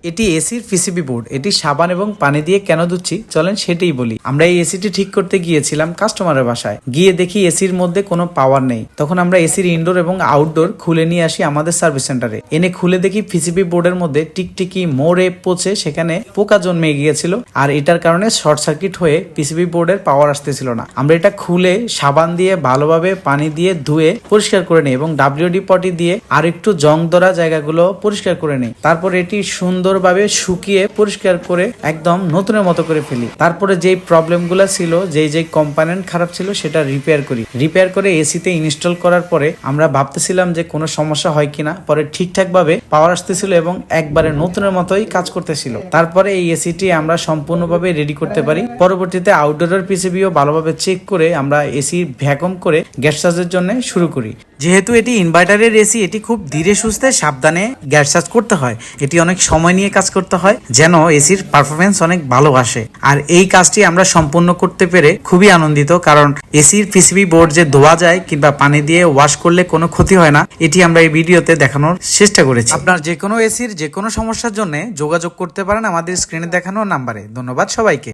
এটি এসির PCB board. এটি সাবান এবং পানি দিয়ে কেন ধুচ্ছি চলেন সেটাই বলি। আমরা এই এসিটি ঠিক করতে গিয়েছিলাম কাস্টমারের বাসায়, গিয়ে দেখি এসির মধ্যে কোনো পাওয়ার নেই। তখন আমরা এসির ইনডোর এবং আউটডোর খুলে নিয়ে আসি আমাদের সার্ভিস সেন্টারে। এনে খুলে দেখি পিসিবি বোর্ডের মধ্যে টিকটিকি মোড়ে পচে সেখানে পোকা জন্মে গিয়েছিল, আর এটার কারণে শর্ট সার্কিট হয়ে পিসিবি বোর্ডের পাওয়ার আসতেছিল না। আমরা এটা খুলে সাবান দিয়ে ভালোভাবে পানি দিয়ে ধুয়ে পরিষ্কার করে নিই এবং WD পটি দিয়ে আর একটু জং ধরা জায়গাগুলো পরিষ্কার করে নিই। তারপর এটি সুন্দরভাবে শুকিয়ে পরিষ্কার করে একদম নতুনের মতো করে ফেলি। তারপরে যেই প্রবলেমগুলো ছিল, যেই কম্পোনেন্ট খারাপ ছিল সেটা রিপেয়ার করে এসিতে ইনস্টল করার পরে আমরা ভাবতেছিলাম যে কোনো সমস্যা হয় কিনা। পরে ঠিকঠাক ভাবে পাওয়ার আসতেছিল এবং একবারে নতুনের মতোই কাজ করতেছিল। তারপরে এই এসিটি আমরা সম্পূর্ণভাবে রেডি করতে পারি। পরবর্তীতে আউটডোরের পিসিবিও ভালোভাবে চেক করে আমরা এসি ভ্যাকুয়াম করে গ্যাস চার্জের জন্য শুরু করি। যেহেতু এটি ইনভার্টারের এসি, এটি খুব ধীরে সুস্থে সাবধানে গ্যাস চার্জ করতে হয়। এটি অনেক সময় নিয়ে কাজ করতে হয় যেন এসির পারফরমেন্স অনেক ভালো আসে। আর এই কাজটি আমরা সম্পূর্ণ করতে পেরে খুবই আনন্দিত, কারণ এসির পিসিবি বোর্ড যে ধোয়া যায় কিংবা পানি দিয়ে ওয়াশ করলে কোনো ক্ষতি হয় না, এটি আমরা এই ভিডিওতে দেখানোর চেষ্টা করেছি। আপনার যে কোনো এসির যে কোনো সমস্যার জন্য যোগাযোগ করতে পারেন আমাদের স্ক্রিনে দেখানো নাম্বারে। ধন্যবাদ সবাইকে।